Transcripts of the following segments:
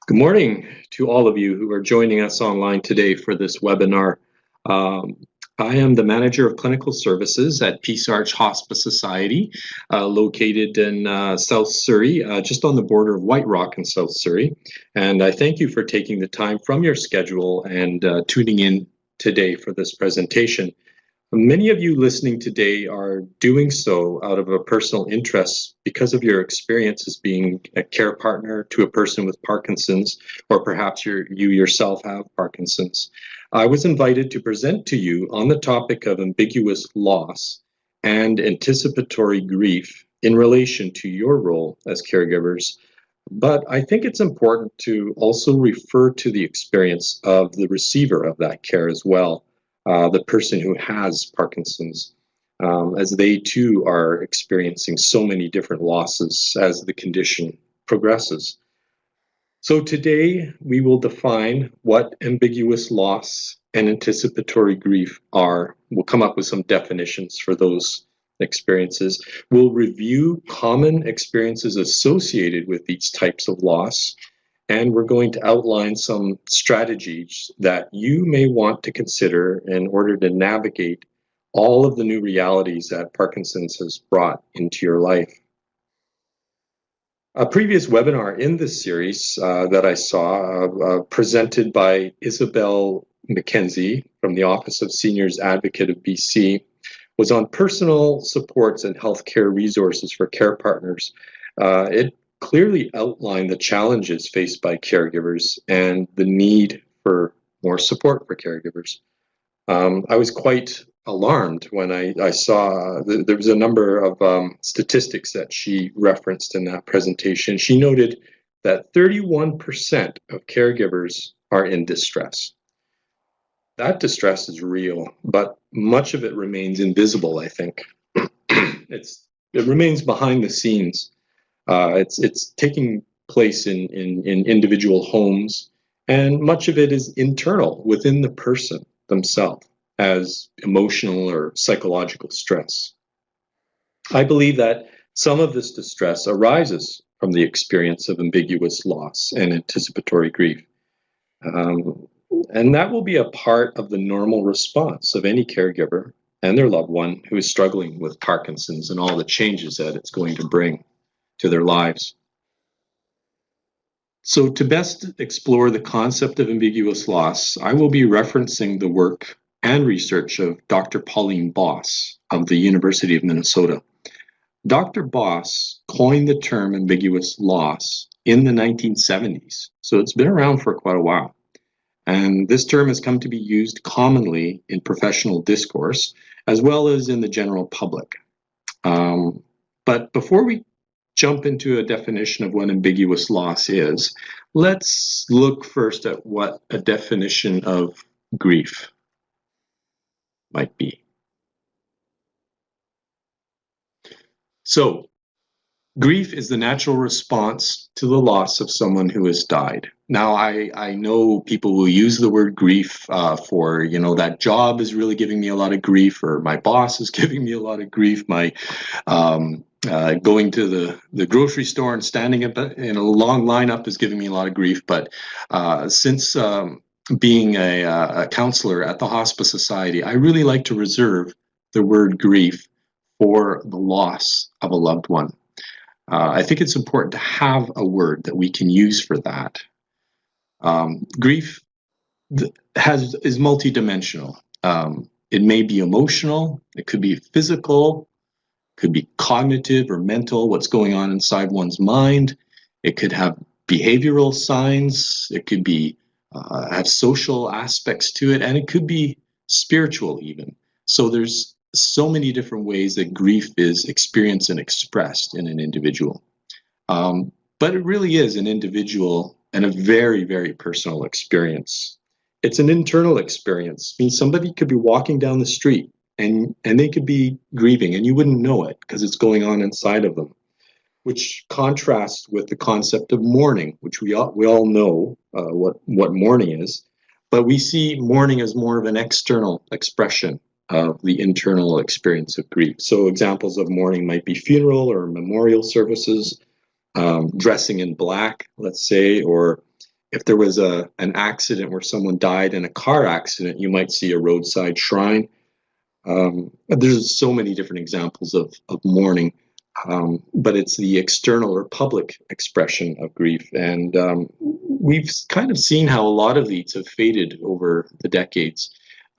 Good morning to all of you who are joining us online today for this webinar. I am the Manager of Clinical Services at Peace Arch Hospice Society, located in South Surrey, just on the border of White Rock and South Surrey. And I thank you for taking the time from your schedule and tuning in today for this presentation. Many of you listening today are doing so out of a personal interest because of your experience as being a care partner to a person with Parkinson's, or perhaps you yourself have Parkinson's. I was invited to present to you on the topic of ambiguous loss and anticipatory grief in relation to your role as caregivers. But I think it's important to also refer to the experience of the receiver of that care as well. The person who has Parkinson's, as they too are experiencing so many different losses as the condition progresses. So today we will define what ambiguous loss and anticipatory grief are. We'll come up with some definitions for those experiences. We'll review common experiences associated with these types of loss. And we're going to outline some strategies that you may want to consider in order to navigate all of the new realities that Parkinson's has brought into your life. A previous webinar in this series that I saw, presented by Isabel McKenzie from the Office of Seniors Advocate of BC, was on personal supports and healthcare resources for Carepartners. It clearly outlined the challenges faced by caregivers and the need for more support for caregivers. I was quite alarmed when I saw there was a number of statistics that she referenced in that presentation. She noted that 31% of caregivers are in distress. That distress is real, but much of it remains invisible, I think. It remains behind the scenes. It's taking place in individual homes, and much of it is internal within the person themselves as emotional or psychological stress. I believe that some of this distress arises from the experience of ambiguous loss and anticipatory grief. And that will be a part of the normal response of any caregiver and their loved one who is struggling with Parkinson's and all the changes that it's going to bring to their lives. So to best explore the concept of ambiguous loss, I will be referencing the work and research of Dr. Pauline Boss of the University of Minnesota. Dr. Boss coined the term ambiguous loss in the 1970s, so it's been around for quite a while. And this term has come to be used commonly in professional discourse, as well as in the general public. But before we jump into a definition of what ambiguous loss is, let's look first at what a definition of grief might be. So, grief is the natural response to the loss of someone who has died. Now, I know people will use the word grief for, that job is really giving me a lot of grief, or my boss is giving me a lot of grief, my going to the grocery store and standing up in a long lineup is giving me a lot of grief. But since being a counselor at the Hospice Society, I really like to reserve the word grief for the loss of a loved one. I think it's important to have a word that we can use for that. Grief is multidimensional. It may be emotional, it could be physical, could be cognitive or mental, what's going on inside one's mind. It could have behavioral signs, it could be have social aspects to it, and it could be spiritual even. So there's so many different ways that grief is experienced and expressed in an individual. But it really is an individual and a very, very personal experience. It's an internal experience. I mean, somebody could be walking down the street and they could be grieving and you wouldn't know it because it's going on inside of them, which contrasts with the concept of mourning, which we all know what mourning is, but we see mourning as more of an external expression of the internal experience of grief. So examples of mourning might be funeral or memorial services, dressing in black, let's say, or if there was an accident where someone died in a car accident, you might see a roadside shrine. There's so many different examples of mourning, but it's the external or public expression of grief. And we've kind of seen how a lot of these have faded over the decades.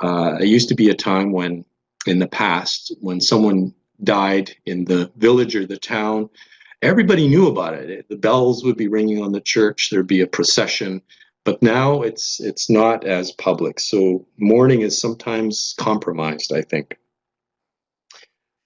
It used to be a time when, in the past, when someone died in the village or the town, everybody knew about it. The bells would be ringing on the church, there'd be a procession, but now it's not as public. So mourning is sometimes compromised, I think.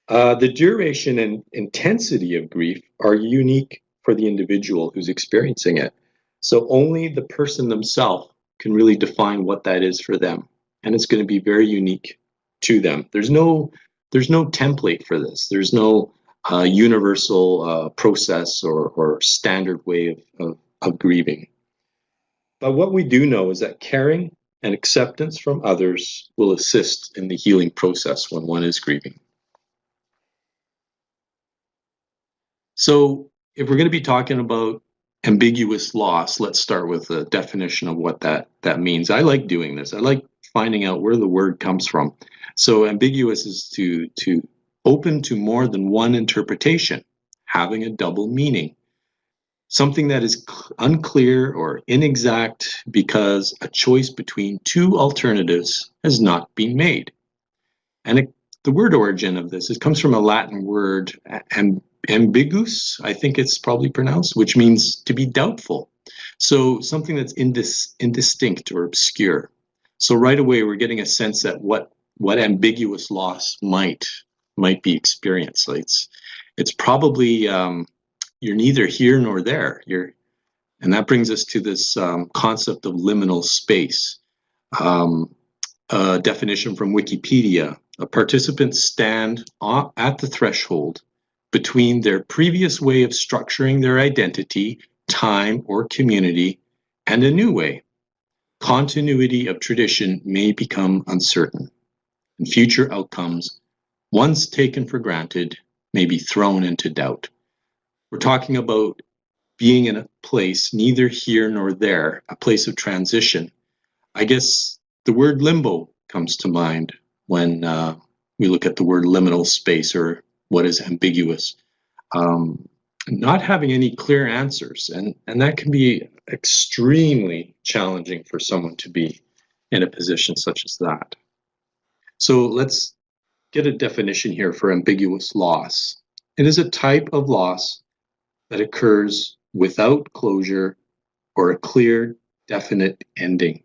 The duration and intensity of grief are unique for the individual who's experiencing it. So only the person themselves can really define what that is for them. And it's going to be very unique to them. There's no template for this. There's no universal process or standard way of grieving. But what we do know is that caring and acceptance from others will assist in the healing process when one is grieving. So if we're going to be talking about ambiguous loss, let's start with a definition of what that means. I like doing this. I like finding out where the word comes from. So ambiguous is to open to more than one interpretation, having a double meaning. Something that is unclear or inexact because a choice between two alternatives has not been made. And the word origin of this, it comes from a Latin word, ambiguous, I think it's probably pronounced, which means to be doubtful. So something that's indistinct or obscure. So right away, we're getting a sense that what ambiguous loss might be experienced. So it's probably you're neither here nor there. And that brings us to this concept of liminal space. A definition from Wikipedia: a participant stand at the threshold between their previous way of structuring their identity, time, or community, and a new way. Continuity of tradition may become uncertain, and future outcomes, once taken for granted, may be thrown into doubt. We're talking about being in a place neither here nor there, a place of transition. I guess the word limbo comes to mind when we look at the word liminal space, or what is ambiguous. Not having any clear answers, and that can be extremely challenging for someone to be in a position such as that. So let's get a definition here for ambiguous loss. It is a type of loss that occurs without closure or a clear, definite ending.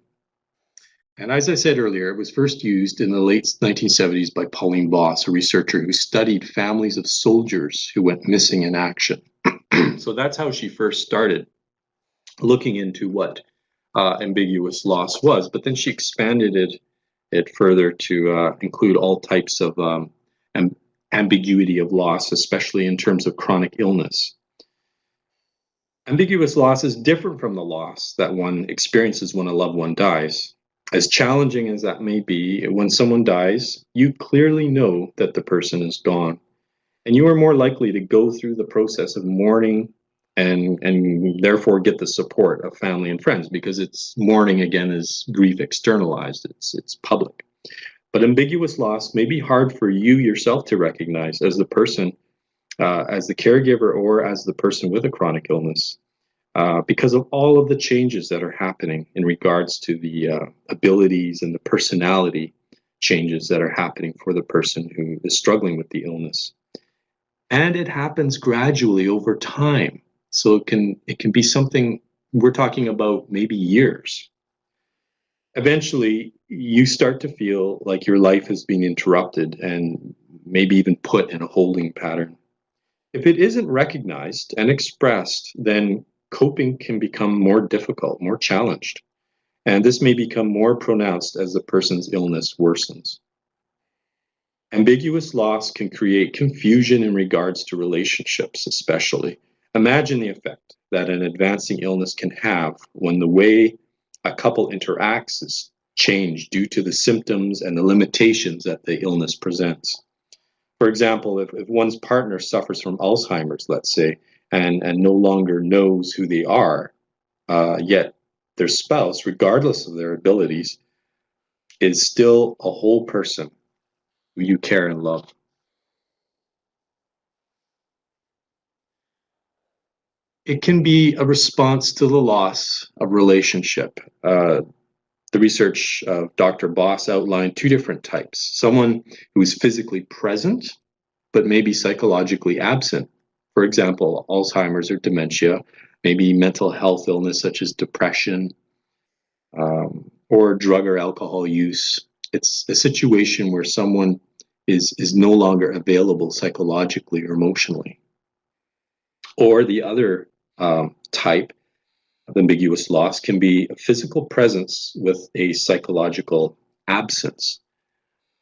And as I said earlier, it was first used in the late 1970s by Pauline Voss, a researcher who studied families of soldiers who went missing in action. So that's how she first started looking into what ambiguous loss was. But then she expanded it further to include all types of ambiguity of loss, especially in terms of chronic illness. Ambiguous loss is different from the loss that one experiences when a loved one dies. As challenging as that may be, when someone dies, you clearly know that the person is gone. And you are more likely to go through the process of mourning and therefore get the support of family and friends, because it's mourning, again, is grief externalized. It's public. But ambiguous loss may be hard for you yourself to recognize as the person, as the caregiver, or as the person with a chronic illness. Because of all of the changes that are happening in regards to the abilities and the personality changes that are happening for the person who is struggling with the illness. And it happens gradually over time. So it can be something we're talking about maybe years. Eventually, you start to feel like your life has been interrupted and maybe even put in a holding pattern. If it isn't recognized and expressed, then coping can become more difficult, more challenged. And this may become more pronounced as the person's illness worsens. Ambiguous loss can create confusion in regards to relationships, especially. Imagine the effect that an advancing illness can have when the way a couple interacts is changed due to the symptoms and the limitations that the illness presents. For example, if one's partner suffers from Alzheimer's, let's say, and no longer knows who they are, yet their spouse, regardless of their abilities, is still a whole person who you care and love. It can be a response to the loss of relationship. The research of Dr. Boss outlined two different types. Someone who is physically present, but maybe psychologically absent. For example, Alzheimer's or dementia, maybe mental health illness such as depression, or drug or alcohol use. It's a situation where someone is no longer available psychologically or emotionally. Or the other type of ambiguous loss can be a physical presence with a psychological absence.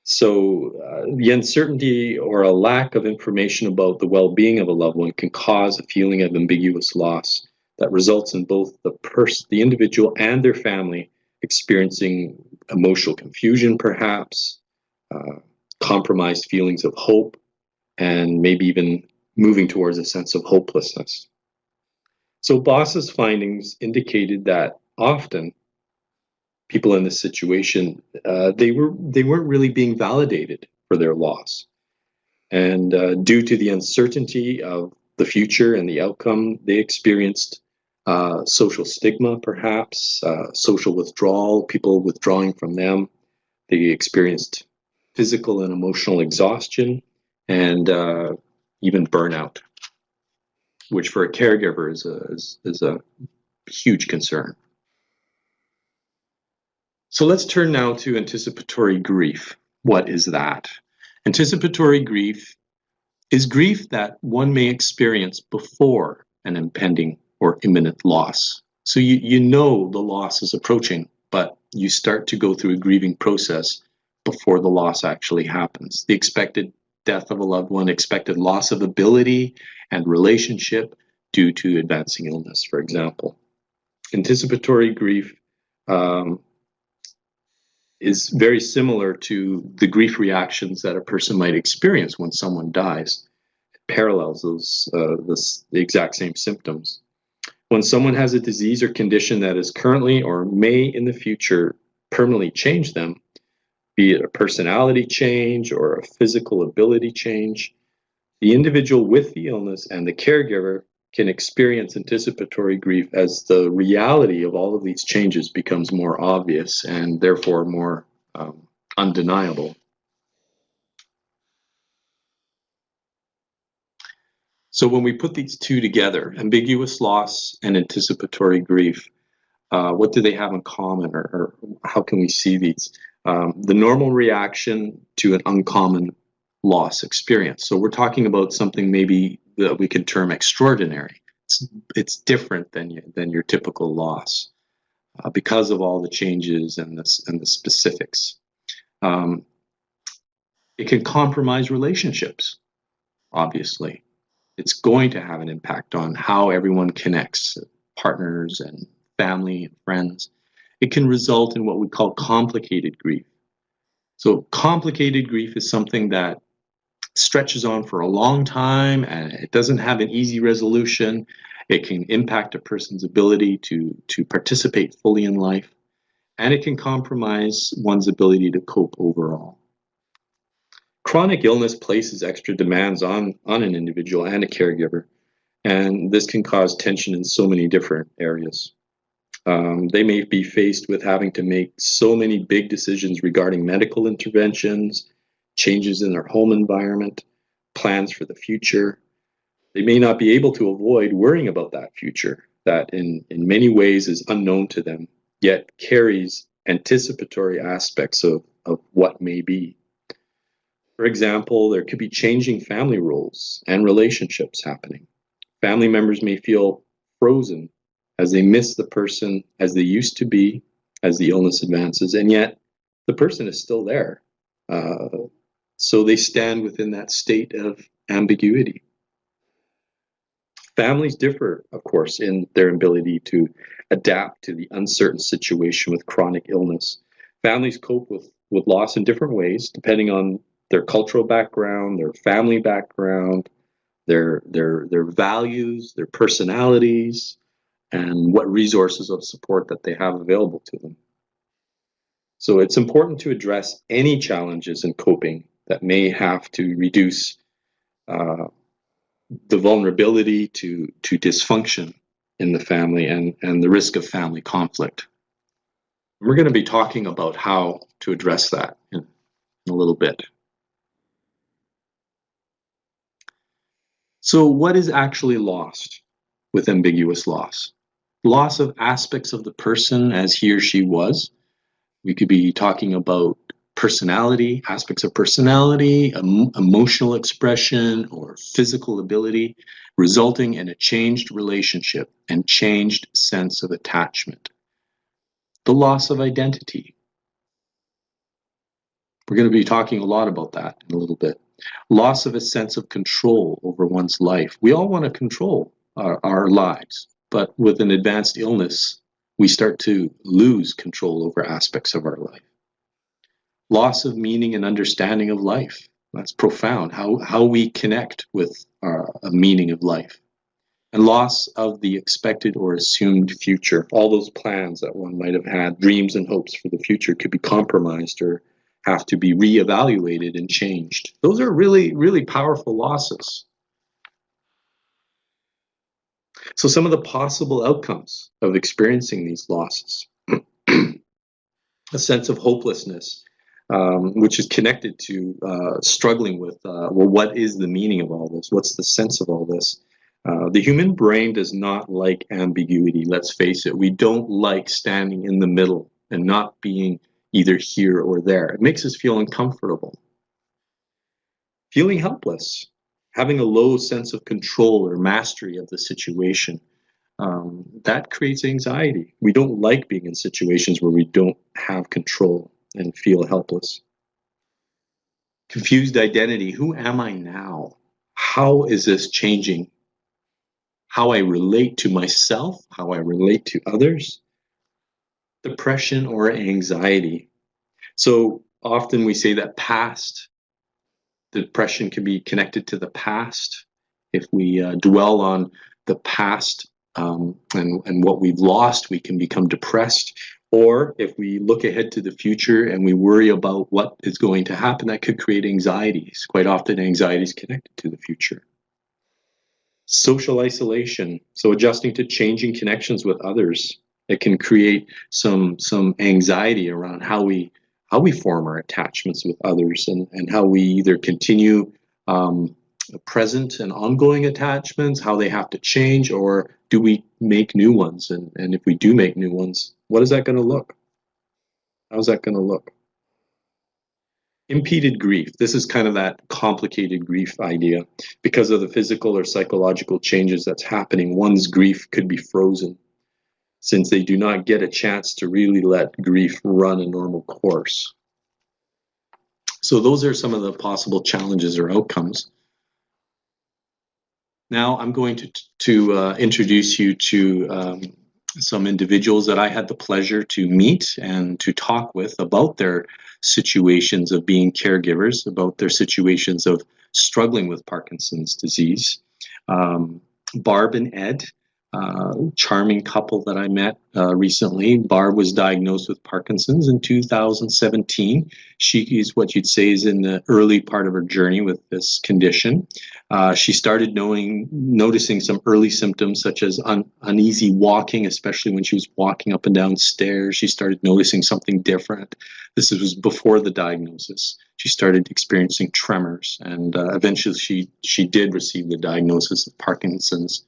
So the uncertainty or a lack of information about the well-being of a loved one can cause a feeling of ambiguous loss that results in both the individual and their family experiencing emotional confusion, perhaps, compromised feelings of hope, and maybe even moving towards a sense of hopelessness. So Boss's findings indicated that often people in this situation, they weren't really being validated for their loss. And due to the uncertainty of the future and the outcome, they experienced social stigma, perhaps, social withdrawal, people withdrawing from them. They experienced physical and emotional exhaustion, and even burnout, which for a caregiver is a huge concern. So let's turn now to anticipatory grief. What is that? Anticipatory grief is grief that one may experience before an impending or imminent loss. So you know the loss is approaching, but you start to go through a grieving process before the loss actually happens. The expected death of a loved one, expected loss of ability and relationship due to advancing illness, for example. Anticipatory grief is very similar to the grief reactions that a person might experience when someone dies. It parallels the exact same symptoms. When someone has a disease or condition that is currently or may in the future permanently change them, be it a personality change or a physical ability change, the individual with the illness and the caregiver can experience anticipatory grief as the reality of all of these changes becomes more obvious and therefore more undeniable. So when we put these two together, ambiguous loss and anticipatory grief, what do they have in common, or how can we see these? The normal reaction to an uncommon loss experience. So we're talking about something maybe that we can term extraordinary. It's different than your typical loss because of all the changes and the specifics. It can compromise relationships, obviously. It's going to have an impact on how everyone connects, partners and family and friends. It can result in what we call complicated grief. So complicated grief is something that stretches on for a long time and it doesn't have an easy resolution. It can impact a person's ability to participate fully in life, and it can compromise one's ability to cope overall. Chronic illness places extra demands on an individual and a caregiver, and this can cause tension in so many different areas. They may be faced with having to make so many big decisions regarding medical interventions, changes in their home environment, plans for the future. They may not be able to avoid worrying about that future that in many ways is unknown to them, yet carries anticipatory aspects of what may be. For example, there could be changing family roles and relationships happening. Family members may feel frozen as they miss the person as they used to be as the illness advances, and yet the person is still there. So they stand within that state of ambiguity. Families differ, of course, in their ability to adapt to the uncertain situation with chronic illness. Families cope with loss in different ways, depending on their cultural background, their family background, their values, their personalities, and what resources of support that they have available to them. So it's important to address any challenges in coping that may have to reduce the vulnerability to dysfunction in the family and the risk of family conflict. We're going to be talking about how to address that in a little bit. So what is actually lost with ambiguous loss? Loss of aspects of the person as he or she was. We could be talking about personality, aspects of personality, emotional expression, or physical ability, resulting in a changed relationship and changed sense of attachment. The loss of identity. We're going to be talking a lot about that in a little bit. Loss of a sense of control over one's life. We all want to control our lives, but with an advanced illness, we start to lose control over aspects of our life. Loss of meaning and understanding of life. That's profound, how we connect with a meaning of life. And loss of the expected or assumed future. All those plans that one might have had, dreams and hopes for the future, could be compromised or have to be reevaluated and changed. Those are really, really powerful losses. So some of the possible outcomes of experiencing these losses. A sense of hopelessness, which is connected to struggling with, well, what is the meaning of all this? What's the sense of all this? The human brain does not like ambiguity, let's face it. We don't like standing in the middle and not being either here or there. It makes us feel uncomfortable. Feeling helpless, having a low sense of control or mastery of the situation, that creates anxiety. We don't like being in situations where we don't have control and feel helpless. Confused identity. Who am I now? How is this changing how I relate to myself, how I relate to others? Depression or anxiety. So often we say that depression can be connected to the past. If we dwell on the past and what we've lost, we can become depressed. Or if we look ahead to the future and we worry about what is going to happen, that could create anxieties. Quite often anxiety is connected to the future. Social isolation, so adjusting to changing connections with others. It can create some anxiety around how we form our attachments with others and how we either continue present and ongoing attachments, how they have to change, or do we make new ones? And if we do make new ones, what is that going to look? How's that going to look? Impeded grief. This is kind of that complicated grief idea. Because of the physical or psychological changes that's happening, one's grief could be frozen, since they do not get a chance to really let grief run a normal course. So those are some of the possible challenges or outcomes. Now I'm going to introduce you to some individuals that I had the pleasure to meet and to talk with about their situations of being caregivers, about their situations of struggling with Parkinson's disease. Barb and Ed, charming couple that I met recently. Barb was diagnosed with Parkinson's in 2017. She is what you'd say is in the early part of her journey with this condition. She started noticing some early symptoms such as uneasy walking, especially when she was walking up and down stairs. She started noticing something different. This was before the diagnosis. She started experiencing tremors, and eventually she did receive the diagnosis of Parkinson's.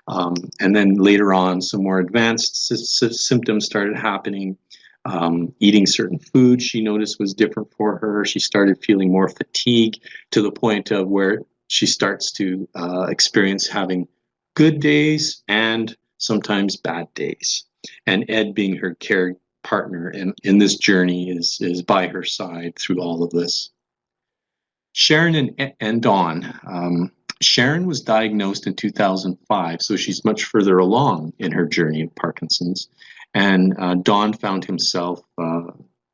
And then later on, some more advanced symptoms started happening. Eating certain foods she noticed was different for her. She started feeling more fatigue to the point of where she starts to experience having good days and sometimes bad days. And Ed, being her care partner in this journey, is by her side through all of this. Sharon and Dawn. Sharon was diagnosed in 2005, so she's much further along in her journey of Parkinson's. And Dawn found himself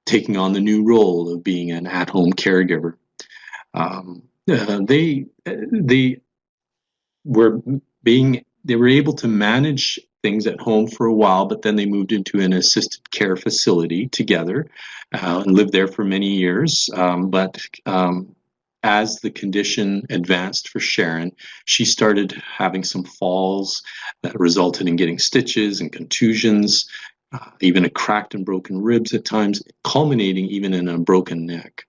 taking on the new role of being an at-home caregiver. They were able to manage things at home for a while, but then they moved into an assisted care facility together and lived there for many years. But as the condition advanced for Sharon, she started having some falls that resulted in getting stitches and contusions, even a cracked and broken ribs at times, culminating even in a broken neck.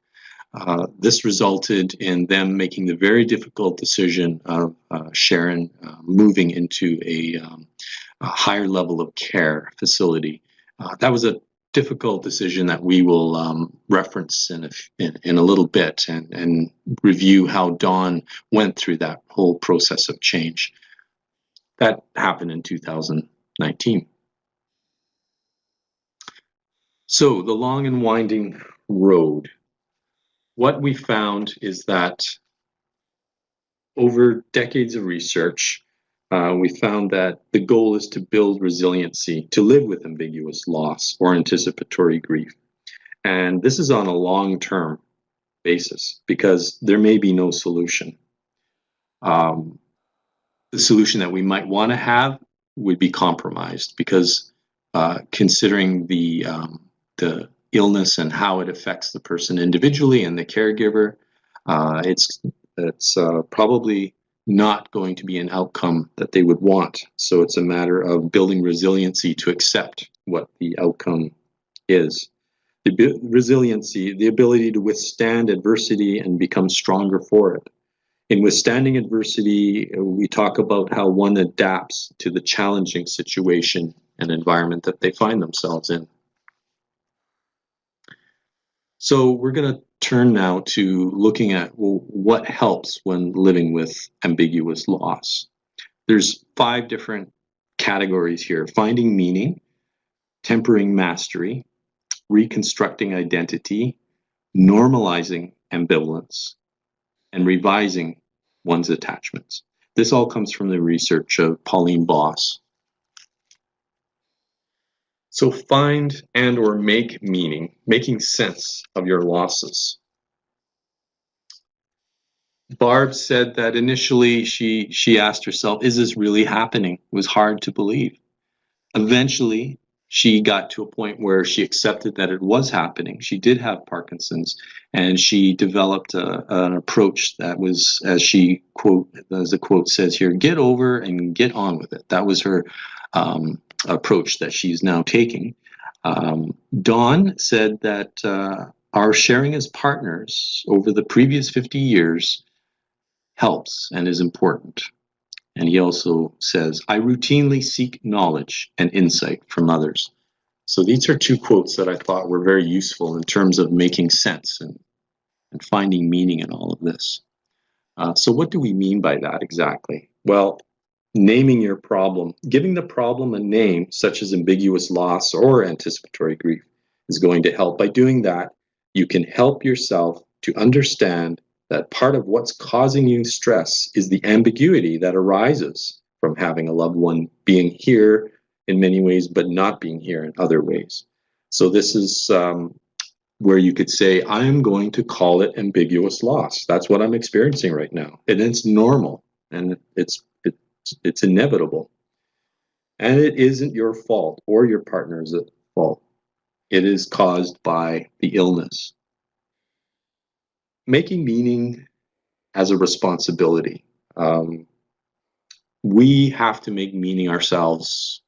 This resulted in them making the very difficult decision of Sharon moving into a higher level of care facility. That was a difficult decision that we will reference in a little bit and review how Dawn went through that whole process of change. That happened in 2019. So the long and winding road. What we found is that over decades of research, we found that the goal is to build resiliency, to live with ambiguous loss or anticipatory grief. And this is on a long-term basis because there may be no solution. The solution that we might want to have would be compromised because considering the illness and how it affects the person individually and the caregiver, it's probably not going to be an outcome that they would want. So it's a matter of building resiliency to accept what the outcome is. The resiliency, the ability to withstand adversity and become stronger for it. In withstanding adversity, we talk about how one adapts to the challenging situation and environment that they find themselves in. So we're going to turn now to looking at what helps when living with ambiguous loss. There's 5 different categories here: finding meaning, tempering mastery, reconstructing identity, normalizing ambivalence, and revising one's attachments. This all comes from the research of Pauline Boss. So find and or make meaning, making sense of your losses. Barb said that initially she asked herself, is this really happening? It was hard to believe. Eventually, she got to a point where she accepted that it was happening. She did have Parkinson's, and she developed an approach that was, as the quote says here, get over and get on with it. That was her approach that she's now taking. Dawn said that our sharing as partners over the previous 50 years helps and is important. And he also says, I routinely seek knowledge and insight from others. So these are 2 quotes that I thought were very useful in terms of making sense and finding meaning in all of this. So what do we mean by that exactly? Well, naming your problem, giving the problem a name, such as ambiguous loss or anticipatory grief, is going to help. By doing that, you can help yourself to understand that part of what's causing you stress is the ambiguity that arises from having a loved one being here in many ways, but not being here in other ways. So this is where you could say, I'm going to call it ambiguous loss. That's what I'm experiencing right now. And it's normal, and it's inevitable. And it isn't your fault or your partner's fault. It is caused by the illness. Making meaning as a responsibility. We have to make meaning ourselves.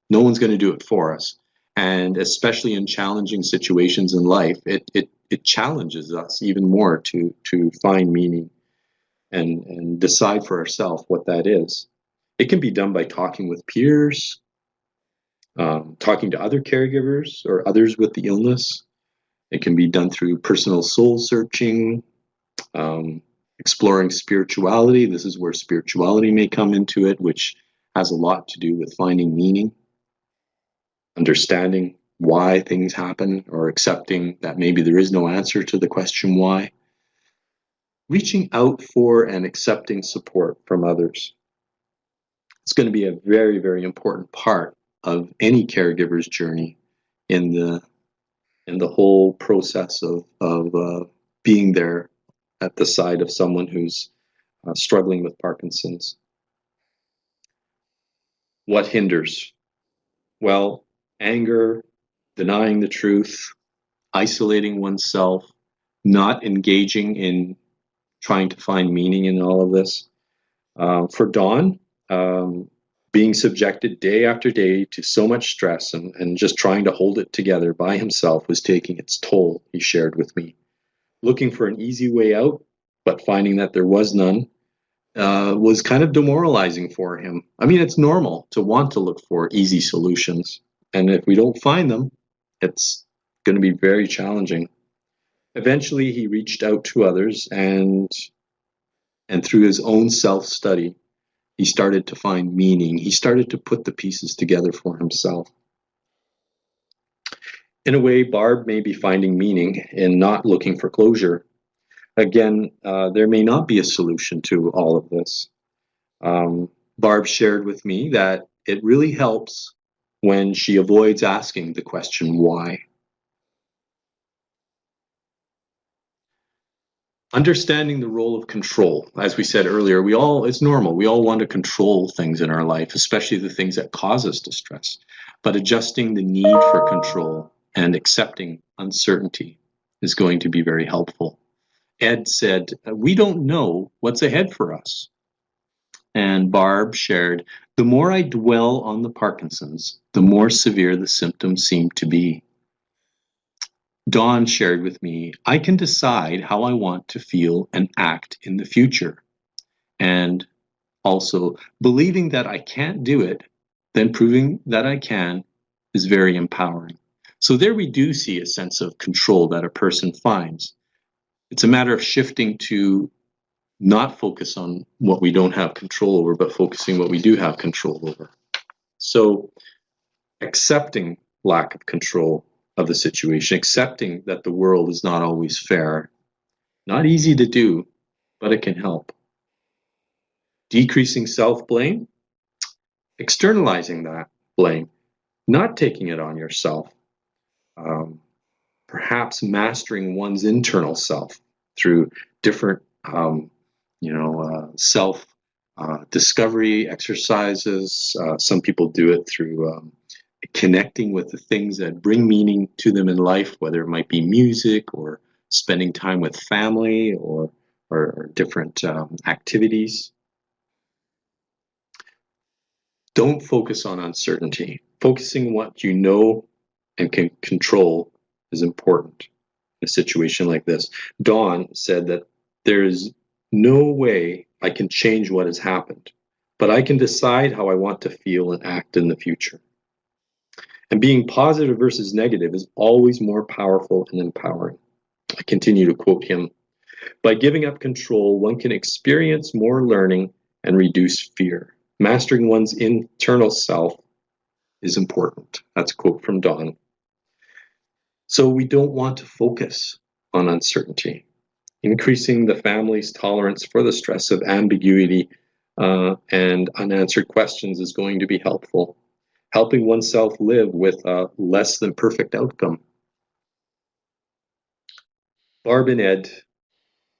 No one's going to do it for us. And especially in challenging situations in life, it challenges us even more to find meaning and decide for ourselves what that is. It can be done by talking with peers, talking to other caregivers or others with the illness. It can be done through personal soul searching, exploring spirituality. This is where spirituality may come into it, which has a lot to do with finding meaning, understanding why things happen, or accepting that maybe there is no answer to the question why. Reaching out for and accepting support from others. It's going to be a very, very important part of any caregiver's journey in the whole process of being there at the side of someone who's struggling with Parkinson's. What hinders Well, anger, denying the truth, isolating oneself, not engaging in trying to find meaning in all of this. For Don, being subjected day after day to so much stress and just trying to hold it together by himself was taking its toll, he shared with me. Looking for an easy way out, but finding that there was none, was kind of demoralizing for him. I mean, it's normal to want to look for easy solutions. And if we don't find them, it's going to be very challenging. Eventually, he reached out to others, and through his own self-study, he started to find meaning. He started to put the pieces together for himself. In a way, Barb may be finding meaning in not looking for closure. Again, there may not be a solution to all of this. Barb shared with me that it really helps when she avoids asking the question, why? Understanding the role of control. As we said earlier, it's normal. We all want to control things in our life, especially the things that cause us distress. But adjusting the need for control and accepting uncertainty is going to be very helpful. Ed said, we don't know what's ahead for us. And Barb shared, the more I dwell on the Parkinson's, the more severe the symptoms seem to be. Dawn shared with me, I can decide how I want to feel and act in the future. And also, believing that I can't do it, then proving that I can is very empowering. So there we do see a sense of control that a person finds. It's a matter of shifting to not focus on what we don't have control over, but focusing what we do have control over. So accepting lack of control of the situation, accepting that the world is not always fair, not easy to do, but it can help. Decreasing self-blame, externalizing that blame, not taking it on yourself, perhaps mastering one's internal self through different self discovery exercises. Some people do it through connecting with the things that bring meaning to them in life, whether it might be music or spending time with family or different activities. Don't focus on uncertainty. Focusing on what you know and can control is important in a situation like this. Dawn said that there is no way I can change what has happened, but I can decide how I want to feel and act in the future. And being positive versus negative is always more powerful and empowering. I continue to quote him. By giving up control, one can experience more learning and reduce fear. Mastering one's internal self is important. That's a quote from Dawn. So we don't want to focus on uncertainty. Increasing the family's tolerance for the stress of ambiguity and unanswered questions is going to be helpful. Helping oneself live with a less than perfect outcome. Barb and Ed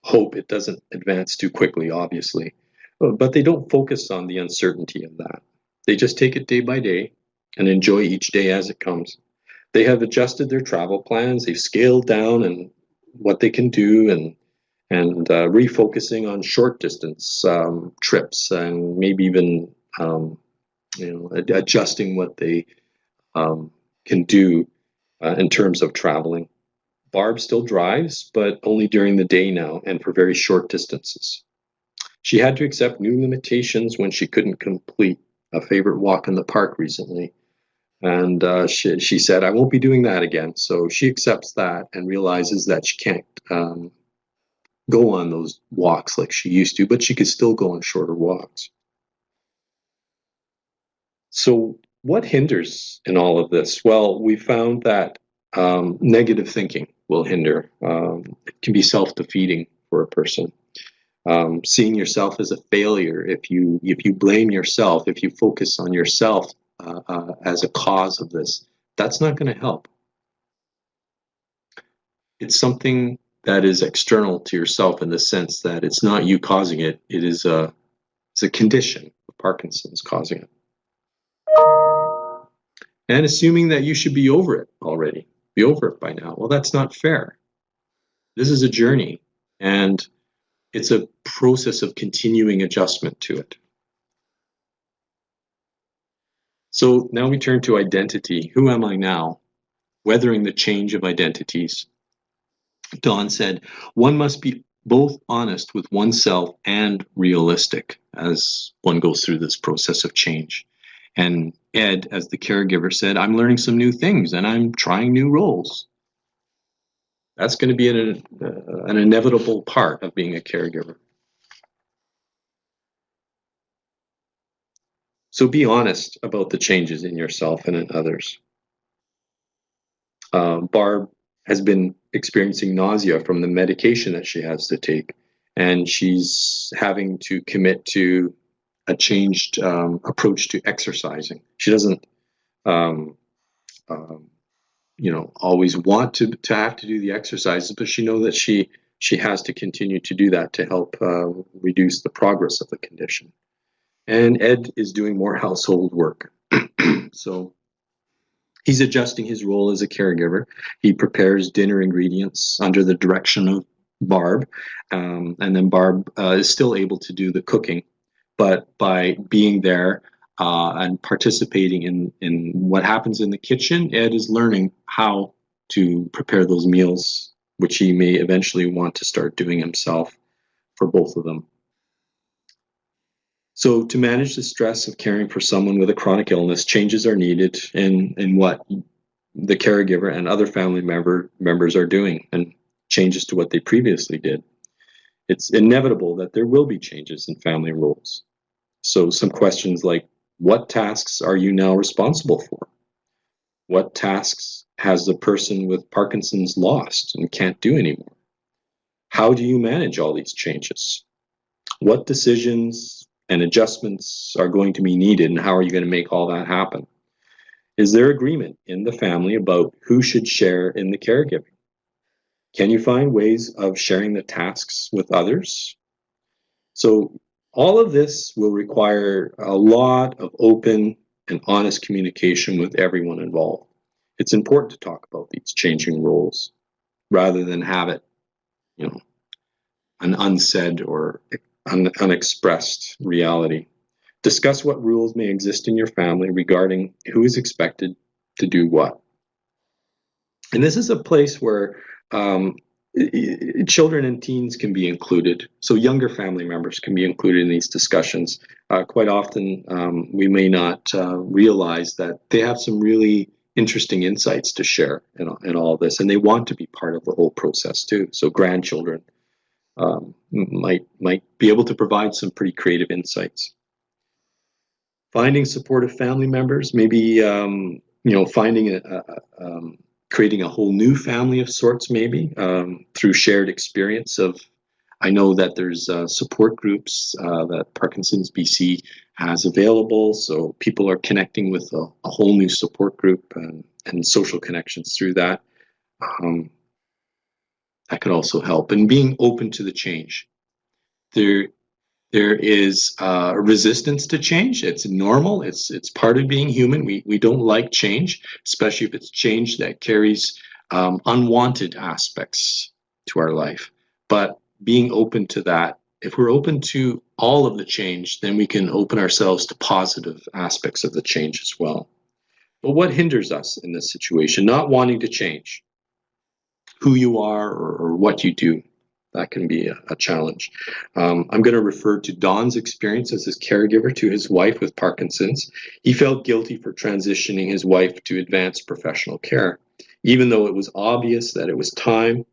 hope it doesn't advance too quickly, obviously, but they don't focus on the uncertainty of that. They just take it day by day and enjoy each day as it comes. They have adjusted their travel plans. They've scaled down and what they can do and refocusing on short distance trips and maybe even adjusting what they can do in terms of traveling. Barb still drives, but only during the day now and for very short distances. She had to accept new limitations when she couldn't complete a favorite walk in the park recently. And she said, I won't be doing that again. So she accepts that and realizes that she can't go on those walks like she used to, but she could still go on shorter walks. So what hinders in all of this? Well, we found that negative thinking will hinder. It can be self-defeating for a person. Seeing yourself as a failure, if you blame yourself, if you focus on yourself as a cause of this, that's not going to help. It's something that is external to yourself in the sense that it's not you causing it. It's a condition of Parkinson's causing it. and assuming that you should be over it already, be over it by now. Well, that's not fair. This is a journey, and it's a process of continuing adjustment to it. So now we turn to identity. Who am I now? Weathering the change of identities. Dawn said, one must be both honest with oneself and realistic as one goes through this process of change. And Ed, as the caregiver, said, I'm learning some new things and I'm trying new roles. That's going to be an inevitable part of being a caregiver. So be honest about the changes in yourself and in others. Barb has been experiencing nausea from the medication that she has to take, and she's having to commit to a changed approach to exercising. She doesn't, always want to have to do the exercises, but she knows that she has to continue to do that to help reduce the progress of the condition. And Ed is doing more household work. So he's adjusting his role as a caregiver. He prepares dinner ingredients under the direction of Barb. And then Barb is still able to do the cooking. But by being there and participating in what happens in the kitchen, Ed is learning how to prepare those meals, which he may eventually want to start doing himself for both of them. So to manage the stress of caring for someone with a chronic illness, changes are needed in what the caregiver and other family members are doing, and changes to what they previously did. It's inevitable that there will be changes in family roles. So some questions like, what tasks are you now responsible for? What tasks has the person with Parkinson's lost and can't do anymore? How do you manage all these changes? What decisions and adjustments are going to be needed, and how are you going to make all that happen? Is there agreement in the family about who should share in the caregiving? Can you find ways of sharing the tasks with others? So all of this will require a lot of open and honest communication with everyone involved. It's important to talk about these changing roles rather than have it, an unsaid or unexpressed reality. Discuss what rules may exist in your family regarding who is expected to do what. And this is a place where children and teens can be included. So younger family members can be included in these discussions. Quite often, we may not realize that they have some really interesting insights to share in all of this, and they want to be part of the whole process too. So grandchildren might be able to provide some pretty creative insights. Finding supportive family members, maybe finding creating a whole new family of sorts, maybe through shared experience of. I know that there's support groups that Parkinson's BC has available, so people are connecting with a whole new support group and social connections through that. That could also help. And being open to the change. There is resistance to change. It's normal. It's part of being human. We don't like change, especially if it's change that carries unwanted aspects to our life. But being open to that, if we're open to all of the change, then we can open ourselves to positive aspects of the change as well. But what hinders us in this situation? Not wanting to change who you are or what you do. That can be a challenge. I'm going to refer to Don's experience as his caregiver to his wife with Parkinson's. He felt guilty for transitioning his wife to advanced professional care, even though it was obvious that it was time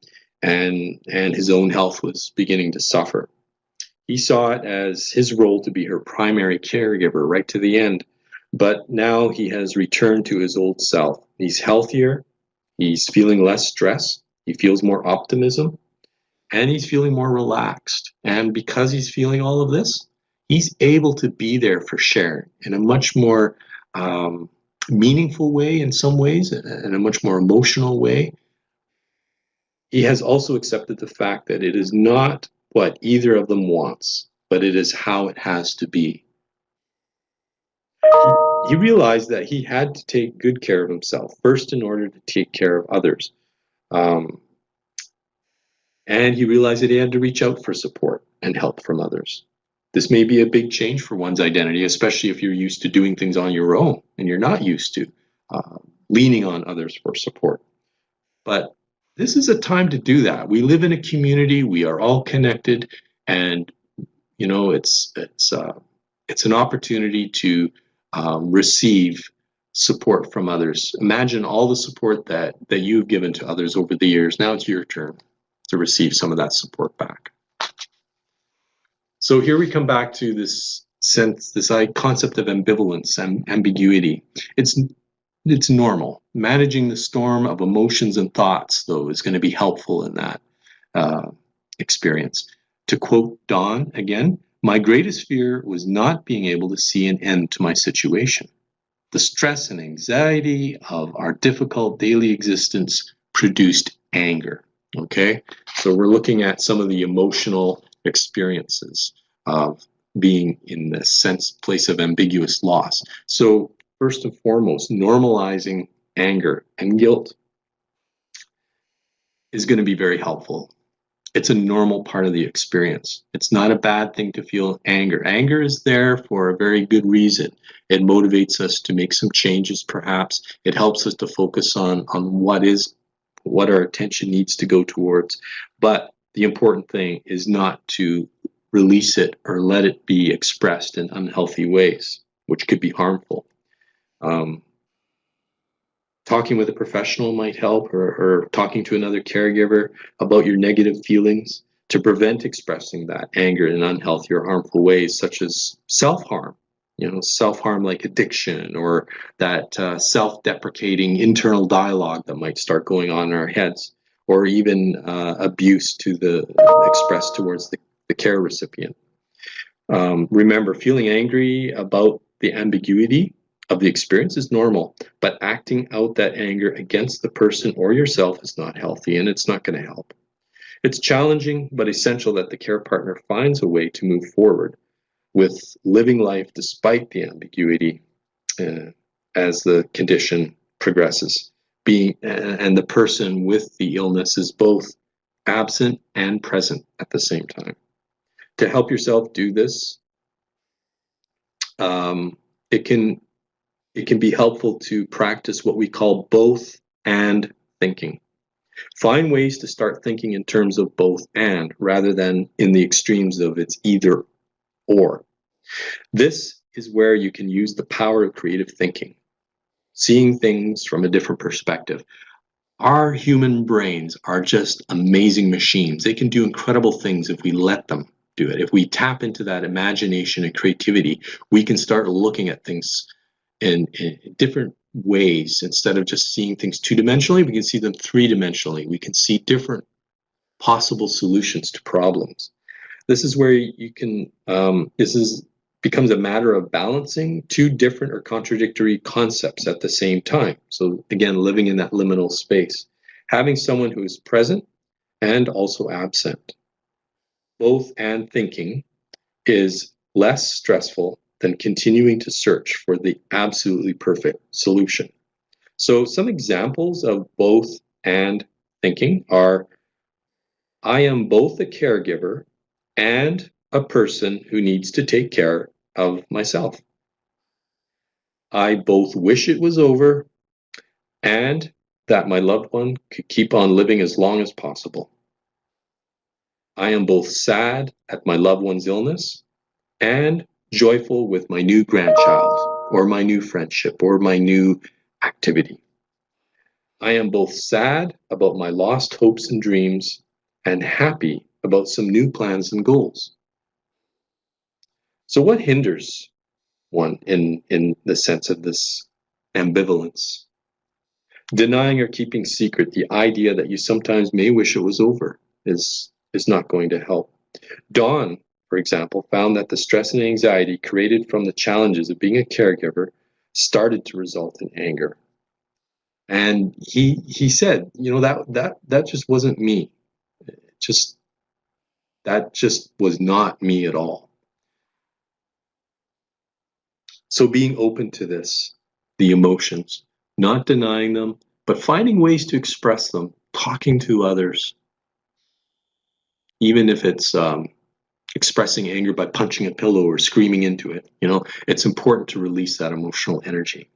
and his own health was beginning to suffer. He saw it as his role to be her primary caregiver right to the end, but now he has returned to his old self. He's healthier, he's feeling less stress, he feels more optimism, and he's feeling more relaxed. And because he's feeling all of this, he's able to be there for Sharon in a much more meaningful way in some ways, in a much more emotional way. He has also accepted the fact that it is not what either of them wants, but it is how it has to be. he realized that he had to take good care of himself first in order to take care of others. And he realized that he had to reach out for support and help from others. This may be a big change for one's identity, especially if you're used to doing things on your own and you're not used to leaning on others for support. But this is a time to do that. We live in a community. We are all connected, and it's an opportunity to receive support from others. Imagine all the support that you've given to others over the years. Now it's your turn to receive some of that support back. So here we come back to this concept of ambivalence and ambiguity. It's normal. Managing the storm of emotions and thoughts, though, is going to be helpful in that experience. To quote Dawn again, my greatest fear was not being able to see an end to my situation. The stress and anxiety of our difficult daily existence produced anger. Okay, so we're looking at some of the emotional experiences of being in this place of ambiguous loss. So first and foremost, normalizing anger and guilt is going to be very helpful. It's a normal part of the experience. It's not a bad thing to feel anger. Anger is there for a very good reason. It motivates us to make some changes, perhaps. It helps us to focus on what our attention needs to go towards. But the important thing is not to release it or let it be expressed in unhealthy ways, which could be harmful. Talking with a professional might help, or talking to another caregiver about your negative feelings to prevent expressing that anger in unhealthy or harmful ways, such as self-harm. Self-harm like addiction, or that self-deprecating internal dialogue that might start going on in our heads, or even abuse expressed towards the care recipient. Remember, feeling angry about the ambiguity of the experience is normal, but acting out that anger against the person or yourself is not healthy, and it's not going to help. It's challenging, but essential that the care partner finds a way to move forward with living life despite the ambiguity as the condition progresses. And the person with the illness is both absent and present at the same time. To help yourself do this, it can be helpful to practice what we call both and thinking. Find ways to start thinking in terms of both and, rather than in the extremes of it's either or. This is where you can use the power of creative thinking, seeing things from a different perspective. Our human brains are just amazing machines. They can do incredible things if we let them do it. If we tap into that imagination and creativity, we can start looking at things in different ways. Instead of just seeing things two-dimensionally, we can see them three-dimensionally. We can see different possible solutions to problems. This is where you can, becomes a matter of balancing two different or contradictory concepts at the same time. So again, living in that liminal space. Having someone who is present and also absent. Both and thinking is less stressful than continuing to search for the absolutely perfect solution. So some examples of both and thinking are, I am both a caregiver and a person who needs to take care of myself. I both wish it was over and that my loved one could keep on living as long as possible. I am both sad at my loved one's illness and joyful with my new grandchild, or my new friendship, or my new activity. I am both sad about my lost hopes and dreams and happy about some new plans and goals. So what hinders one in the sense of this ambivalence? Denying or keeping secret the idea that you sometimes may wish it was over is not going to help. Dawn, for example, found that the stress and anxiety created from the challenges of being a caregiver started to result in anger. And he said, that just wasn't me. That just was not me at all. So being open to this, the emotions, not denying them, but finding ways to express them, talking to others, even if it's expressing anger by punching a pillow or screaming into it. It's important to release that emotional energy.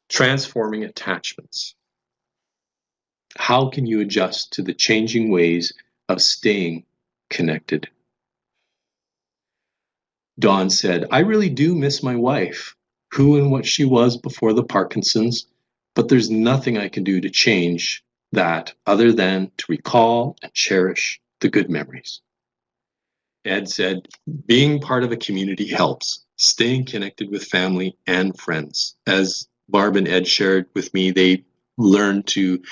Transforming attachments. How can you adjust to the changing ways of staying connected? Dawn said, I really do miss my wife, who and what she was before the Parkinson's, but there's nothing I can do to change that other than to recall and cherish the good memories. Ed said, being part of a community helps, staying connected with family and friends. As Barb and Ed shared with me, they learned to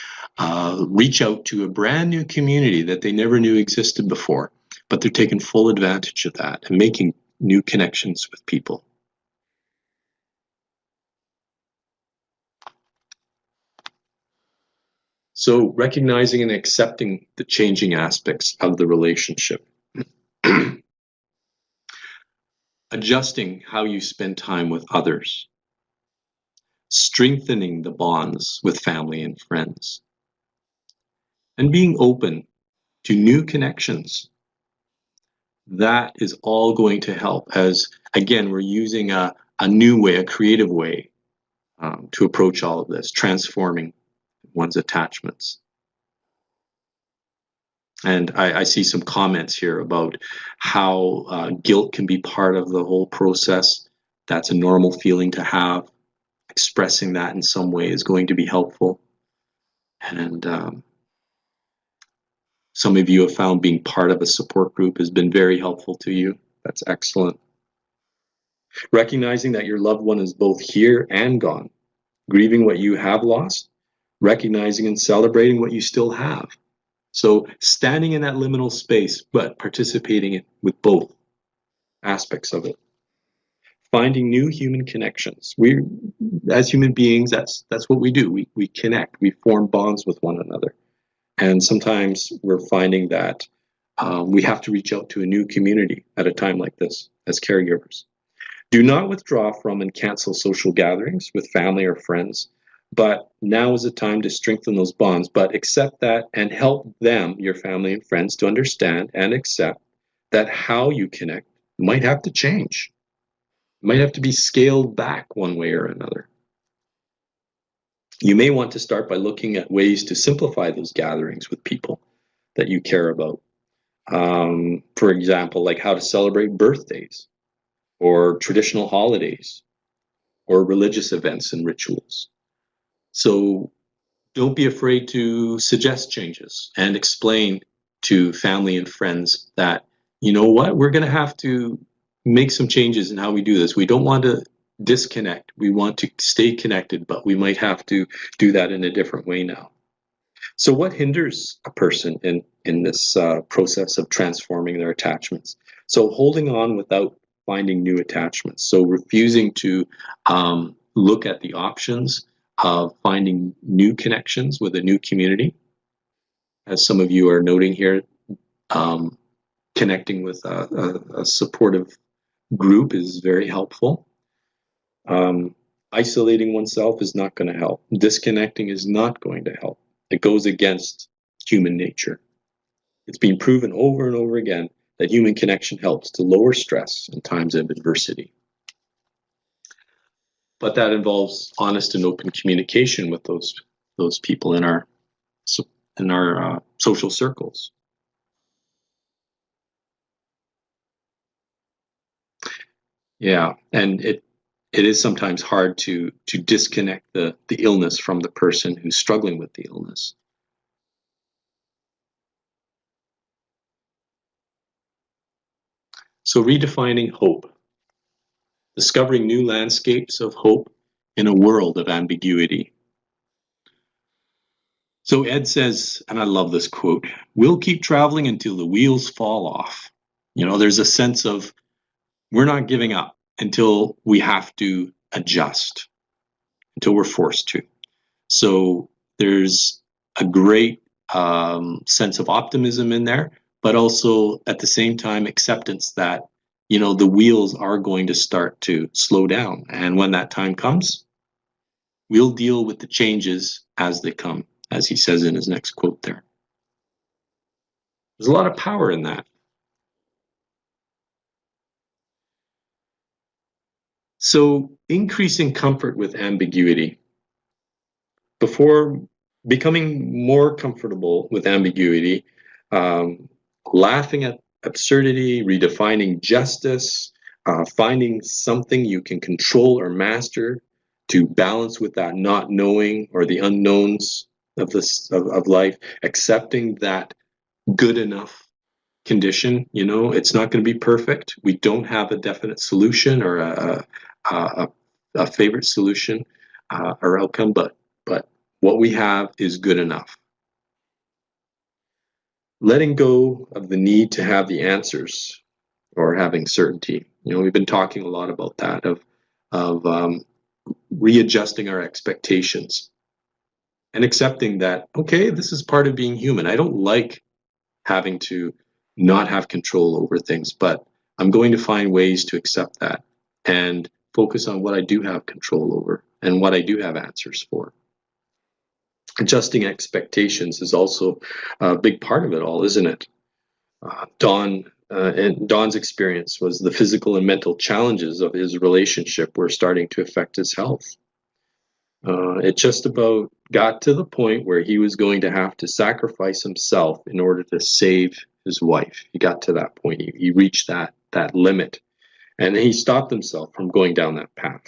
reach out to a brand new community that they never knew existed before, but they're taking full advantage of that and making new connections with people. So recognizing and accepting the changing aspects of the relationship. Adjusting how you spend time with others. Strengthening the bonds with family and friends. And being open to new connections. That is all going to help, as, again, we're using a new way, a creative way to approach all of this, transforming one's attachments. And I see some comments here about how guilt can be part of the whole process. That's a normal feeling to have. Expressing that in some way is going to be helpful. And some of you have found being part of a support group has been very helpful to you. That's excellent. Recognizing that your loved one is both here and gone. Grieving what you have lost. Recognizing and celebrating what you still have. So standing in that liminal space, but participating with both aspects of it. Finding new human connections. We, as human beings, that's what we do. We connect. We form bonds with one another. And sometimes we're finding that we have to reach out to a new community at a time like this as caregivers. Do not withdraw from and cancel social gatherings with family or friends, but now is the time to strengthen those bonds, but accept that and help them, your family and friends, to understand and accept that how you connect might have to change. Might have to be scaled back one way or another. You may want to start by looking at ways to simplify those gatherings with people that you care about. For example, like how to celebrate birthdays or traditional holidays or religious events and rituals. So don't be afraid to suggest changes and explain to family and friends that, you know what, we're going to have to make some changes in how we do this. We don't want to disconnect. We want to stay connected, but we might have to do that in a different way now. So what hinders a person in this process of transforming their attachments? So holding on without finding new attachments. So refusing to look at the options of finding new connections with a new community. As some of you are noting here, connecting with a supportive group is very helpful. Isolating oneself is not going to help. Disconnecting is not going to help. It goes against human nature. It's been proven over and over again that human connection helps to lower stress in times of adversity. But that involves honest and open communication with those people in our social circles. Yeah, and it is sometimes hard to disconnect the illness from the person who's struggling with the illness. So redefining hope. Discovering new landscapes of hope in a world of ambiguity. So Ed says, and I love this quote, we'll keep traveling until the wheels fall off. There's a sense of we're not giving up until we have to adjust, until we're forced to. So there's a great sense of optimism in there, but also at the same time acceptance that, the wheels are going to start to slow down. And when that time comes, we'll deal with the changes as they come, as he says in his next quote there. There's a lot of power in that. So increasing comfort with ambiguity. Before becoming more comfortable with ambiguity, laughing at absurdity, redefining justice, finding something you can control or master to balance with that not knowing or the unknowns of life, accepting that good enough condition. It's not going to be perfect. We don't have a definite solution or a favorite solution or outcome, but what we have is good enough. Letting go of the need to have the answers or having certainty. We've been talking a lot about that, of readjusting our expectations and accepting that, okay, this is part of being human. I don't like having to not have control over things, but I'm going to find ways to accept that and focus on what I do have control over and what I do have answers for. Adjusting expectations is also a big part of it all, isn't it? Don's experience was the physical and mental challenges of his relationship were starting to affect his health. It just about got to the point where he was going to have to sacrifice himself in order to save his wife. He got to that point. He reached that limit, and he stopped himself from going down that path.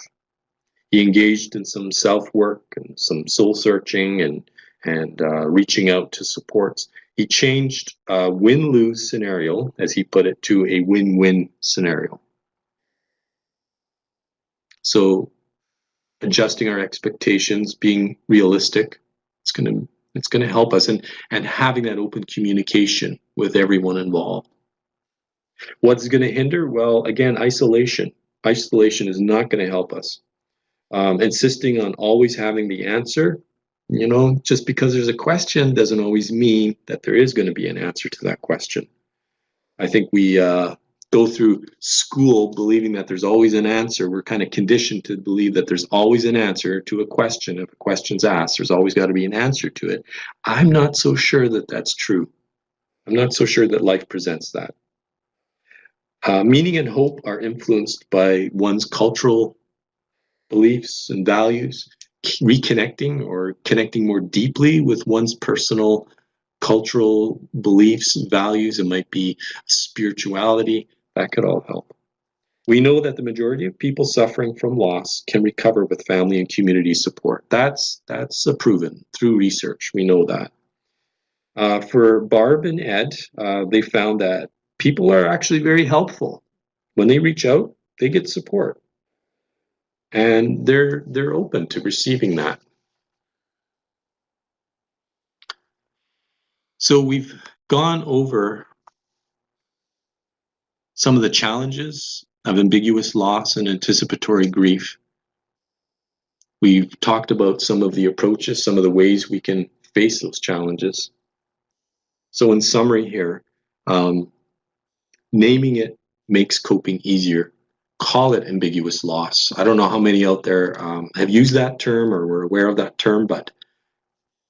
He engaged in some self-work and some soul-searching and reaching out to supports. He changed a win-lose scenario, as he put it, to a win-win scenario. So adjusting our expectations, being realistic, it's going to help us, and having that open communication with everyone involved. What's going to hinder? Well, again, isolation. Isolation is not going to help us. Insisting on always having the answer, just because there's a question doesn't always mean that there is going to be an answer to that question. I think we go through school believing that there's always an answer. We're kind of conditioned to believe that there's always an answer to a question. If a question's asked, there's always got to be an answer to it. I'm not so sure that that's true. I'm not so sure that life presents that. Meaning and hope are influenced by one's cultural beliefs and values. Reconnecting or connecting more deeply with one's personal cultural beliefs and values. It might be spirituality. That could all help. We know that the majority of people suffering from loss can recover with family and community support. That's proven through research. We know that. For Barb and Ed, they found that people are actually very helpful. When they reach out, they get support. And they're open to receiving that. So we've gone over some of the challenges of ambiguous loss and anticipatory grief. We've talked about some of the approaches, some of the ways we can face those challenges. So in summary here, naming it makes coping easier. Call it ambiguous loss. I don't know how many out there have used that term or were aware of that term, but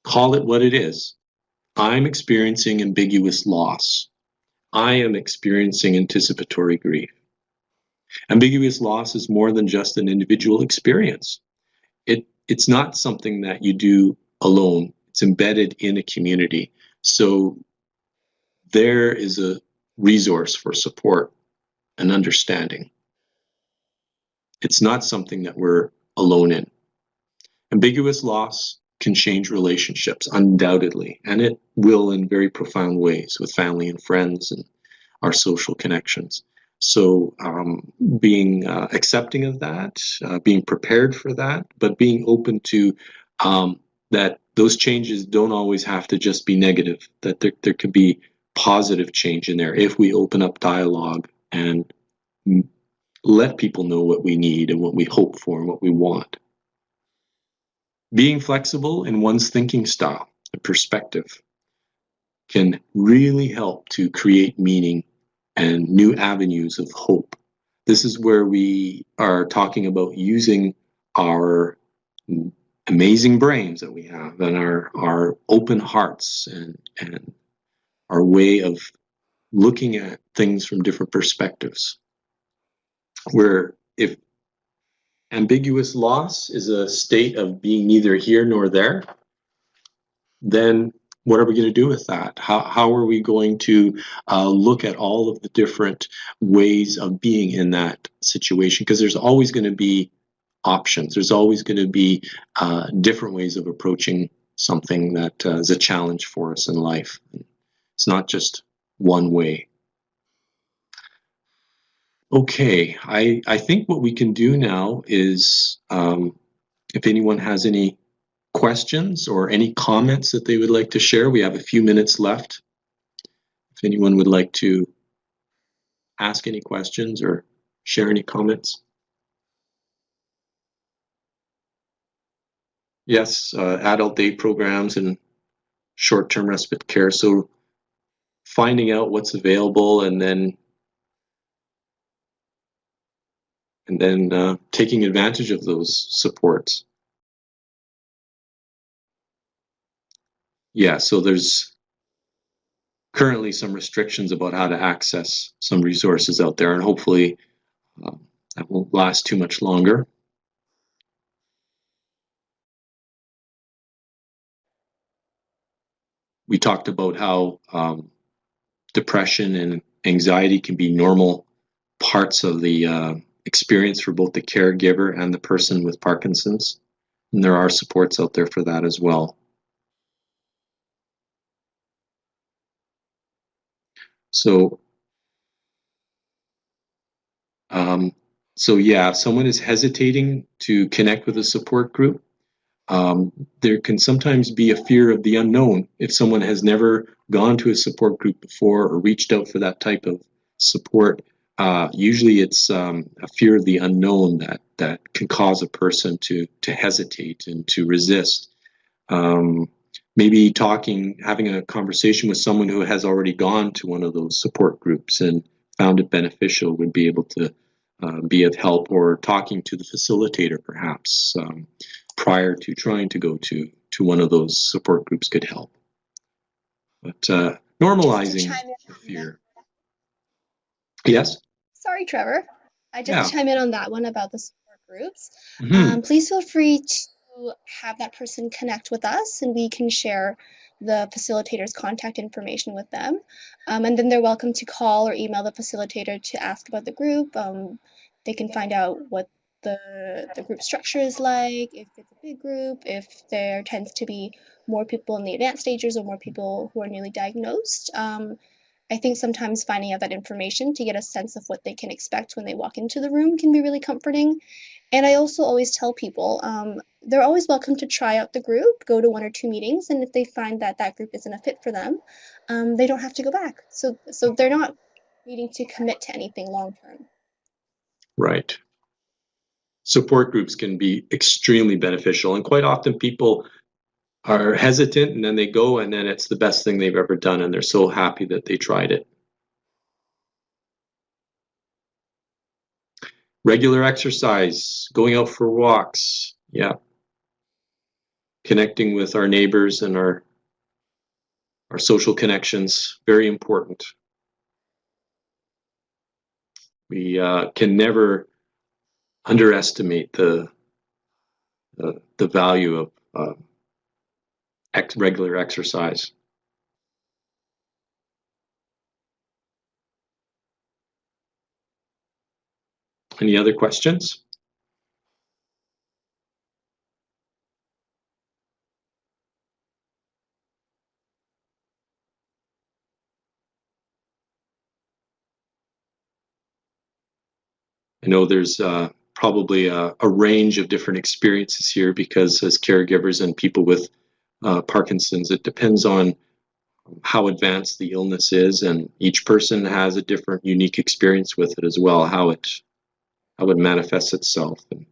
call it what it is. I'm experiencing ambiguous loss. I am experiencing anticipatory grief. Ambiguous loss is more than just an individual experience. It's not something that you do alone. It's embedded in a community. So there is a resource for support and understanding. It's not something that we're alone in. Ambiguous loss can change relationships, undoubtedly, and it will in very profound ways with family and friends and our social connections. So being accepting of that, being prepared for that, but being open to that those changes don't always have to just be negative, that there could be positive change in there if we open up dialogue and let people know what we need and what we hope for and what we want. Being flexible in one's thinking style and perspective. can really help to create meaning and new avenues of hope. This is where we are talking about using our amazing brains that we have and our open hearts and our way of looking at things from different perspectives. Where if ambiguous loss is a state of being neither here nor there, then what are we going to do with that? How are we going to look at all of the different ways of being in that situation? Because there's always going to be options. There's always going to be different ways of approaching something that is a challenge for us in life. It's not just one way. Okay, I think what we can do now is, if anyone has any questions or any comments that they would like to share, we have a few minutes left. If anyone would like to ask any questions or share any comments. Yes, adult day programs and short-term respite care. So finding out what's available and then taking advantage of those supports. Yeah, so there's currently some restrictions about how to access some resources out there, and hopefully that won't last too much longer. We talked about how depression and anxiety can be normal parts of the experience for both the caregiver and the person with Parkinson's. And there are supports out there for that as well. So yeah, if someone is hesitating to connect with a support group, there can sometimes be a fear of the unknown. If someone has never gone to a support group before or reached out for that type of support, usually it's a fear of the unknown that can cause a person to hesitate and to resist. Maybe having a conversation with someone who has already gone to one of those support groups and found it beneficial would be able to be of help, or talking to the facilitator perhaps prior to trying to go to one of those support groups could help. But normalizing the fear. Yes? Sorry, Trevor. I just chime in on that one about the support groups. Mm-hmm. Please feel free to have that person connect with us, and we can share the facilitator's contact information with them. And then they're welcome to call or email the facilitator to ask about the group. They can find out what the group structure is like, if it's a big group, if there tends to be more people in the advanced stages or more people who are newly diagnosed. I think sometimes finding out that information to get a sense of what they can expect when they walk into the room can be really comforting. And I also always tell people they're always welcome to try out the group, go to 1 or 2 meetings, and if they find that that group isn't a fit for them, they don't have to go back. So they're not needing to commit to anything long term. Right. Support groups can be extremely beneficial, and quite often people are hesitant and then they go and then it's the best thing they've ever done and they're so happy that they tried it. Regular exercise, going out for walks, yeah. Connecting with our neighbors and our social connections, very important. We can never underestimate the value of regular exercise. Any other questions? I know there's probably a range of different experiences here, because as caregivers and people with Parkinson's, it depends on how advanced the illness is, and each person has a different unique experience with it as well, how it manifests itself and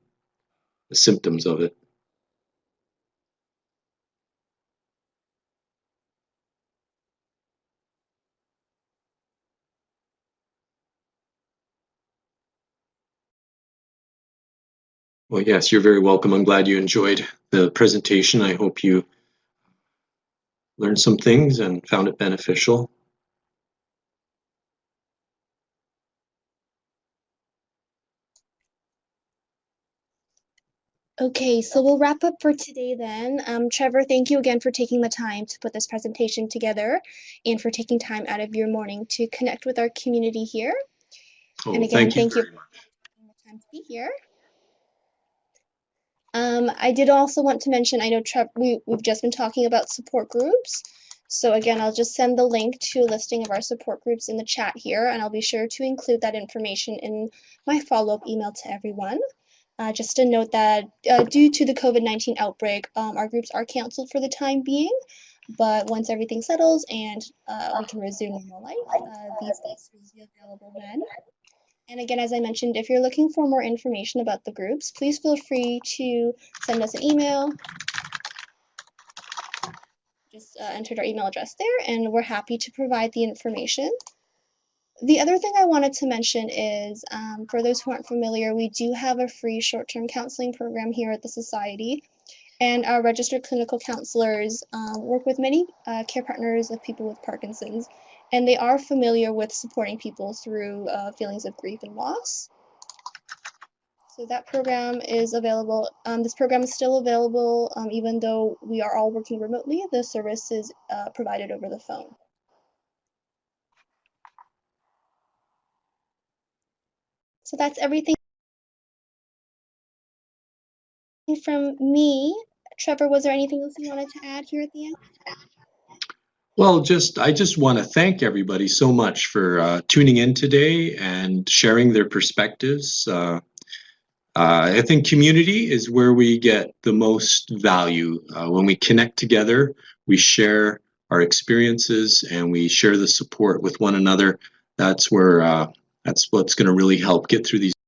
the symptoms of it. Well, yes, you're very welcome. I'm glad you enjoyed the presentation. I hope you learned some things and found it beneficial. Okay, so we'll wrap up for today then. Trevor, thank you again for taking the time to put this presentation together and for taking time out of your morning to connect with our community here. And Oh, again, thank you thank you very much. for taking the time to be here. I did also want to mention, I know we've just been talking about support groups. So again, I'll just send the link to a listing of our support groups in the chat here, and I'll be sure to include that information in my follow-up email to everyone. Just to note that due to the COVID-19 outbreak, our groups are canceled for the time being, but once everything settles and we can resume normal life, these groups will be available then. And again, as I mentioned, if you're looking for more information about the groups, please feel free to send us an email. Just entered our email address there, and we're happy to provide the information. The other thing I wanted to mention is, for those who aren't familiar, we do have a free short-term counseling program here at the Society, and our registered clinical counselors work with many care partners of people with Parkinson's, and they are familiar with supporting people through feelings of grief and loss. So that program is available. This program is still available, even though we are all working remotely. The service is provided over the phone. So that's everything from me. Trevor, was there anything else you wanted to add here at the end? Well, I just want to thank everybody so much for tuning in today and sharing their perspectives. I think community is where we get the most value. When we connect together, we share our experiences and we share the support with one another. That's where that's what's going to really help get through these